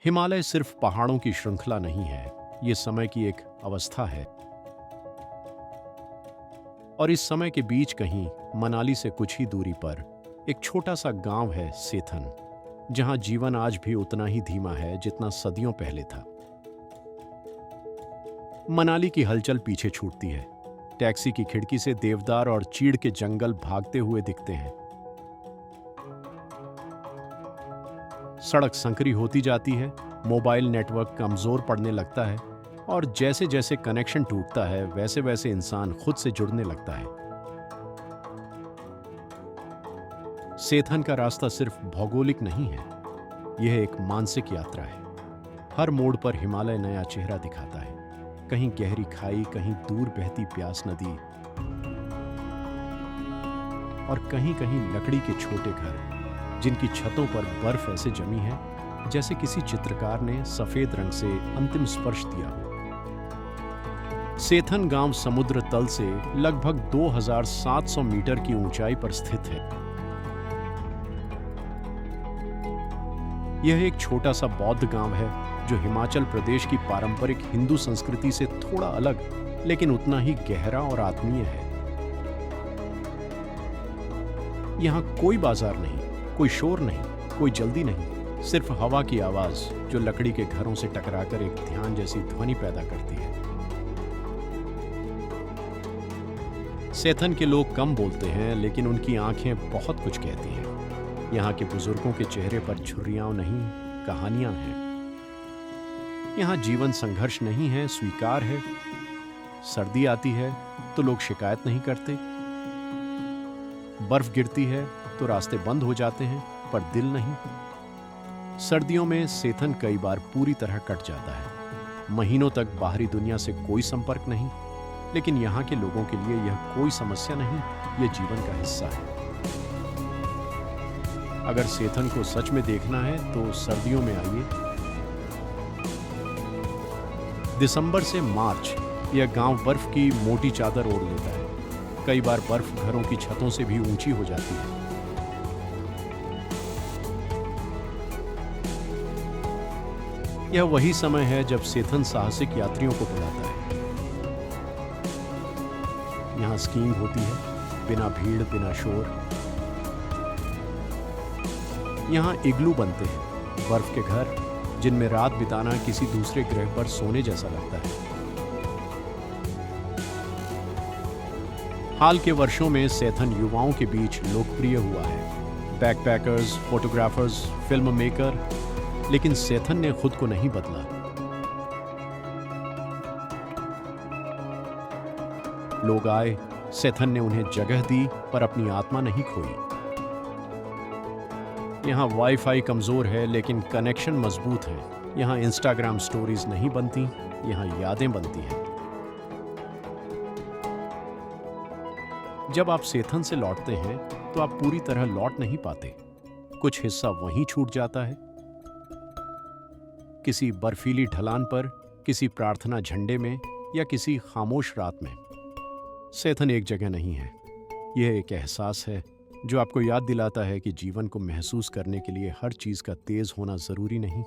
हिमालय सिर्फ पहाड़ों की श्रृंखला नहीं है, ये समय की एक अवस्था है। और इस समय के बीच कहीं मनाली से कुछ ही दूरी पर एक छोटा सा गांव है सेथन, जहां जीवन आज भी उतना ही धीमा है जितना सदियों पहले था। मनाली की हलचल पीछे छूटती है। टैक्सी की खिड़की से देवदार और चीड़ के जंगल भागते हुए दिखते हैं। सड़क संकरी होती जाती है, मोबाइल नेटवर्क कमजोर पड़ने लगता है और जैसे जैसे कनेक्शन टूटता है वैसे वैसे इंसान खुद से जुड़ने लगता है। सेथन का रास्ता सिर्फ भौगोलिक नहीं है, यह एक मानसिक यात्रा है। हर मोड़ पर हिमालय नया चेहरा दिखाता है। कहीं गहरी खाई, कहीं दूर बहती प्यास नदी और कहीं कहीं लकड़ी के छोटे घर जिनकी छतों पर बर्फ ऐसे जमी है जैसे किसी चित्रकार ने सफेद रंग से अंतिम स्पर्श दिया हो। सेथन गांव समुद्र तल से लगभग 2700 मीटर की ऊंचाई पर स्थित है। यह एक छोटा सा बौद्ध गांव है जो हिमाचल प्रदेश की पारंपरिक हिंदू संस्कृति से थोड़ा अलग लेकिन उतना ही गहरा और आत्मीय है। यहां कोई बाजार नहीं, कोई शोर नहीं, कोई जल्दी नहीं, सिर्फ हवा की आवाज जो लकड़ी के घरों से टकराकर एक ध्यान जैसी ध्वनि पैदा करती है। सेथन के लोग कम बोलते हैं लेकिन उनकी आंखें बहुत कुछ कहती हैं। यहाँ के बुजुर्गों के चेहरे पर झुर्रियां नहीं, कहानियां हैं। यहाँ जीवन संघर्ष नहीं है, स्वीकार है। सर्दी आती है तो लोग शिकायत नहीं करते। बर्फ गिरती है तो रास्ते बंद हो जाते हैं, पर दिल नहीं। सर्दियों में सेथन कई बार पूरी तरह कट जाता है। महीनों तक बाहरी दुनिया से कोई संपर्क नहीं, लेकिन यहाँ के लोगों के लिए यह कोई समस्या नहीं, यह जीवन का हिस्सा है। अगर सेथन को सच में देखना है तो सर्दियों में आइए। दिसंबर से मार्च यह गांव बर्फ की मोटी चादर ओढ़ लेता है। कई बार बर्फ घरों की छतों से भी ऊंची हो जाती है। यह वही समय है जब सेथन साहसिक यात्रियों को बुलाता है। यहाँ स्कीइंग होती है, बिना भीड़, बिना शोर। यहाँ इग्लू बनते हैं, बर्फ के घर जिनमें रात बिताना किसी दूसरे ग्रह पर सोने जैसा लगता है। हाल के वर्षों में सेथन युवाओं के बीच लोकप्रिय हुआ है। Backpackers, photographers, film maker. लेकिन सेथन ने खुद को नहीं बदला। लोग आए, सेथन ने उन्हें जगह दी, पर अपनी आत्मा नहीं खोई। यहाँ वाईफाई कमजोर है लेकिन कनेक्शन मजबूत है। यहाँ इंस्टाग्राम स्टोरीज नहीं बनती, यहाँ यादें बनती हैं। जब आप सेथन से लौटते हैं तो आप पूरी तरह लौट नहीं पाते। कुछ हिस्सा वहीं छूट जाता है, किसी बर्फीली ढलान पर, किसी प्रार्थना झंडे में या किसी खामोश रात में। सेथन एक जगह नहीं है, यह एक एहसास है जो आपको याद दिलाता है कि जीवन को महसूस करने के लिए हर चीज का तेज होना जरूरी नहीं।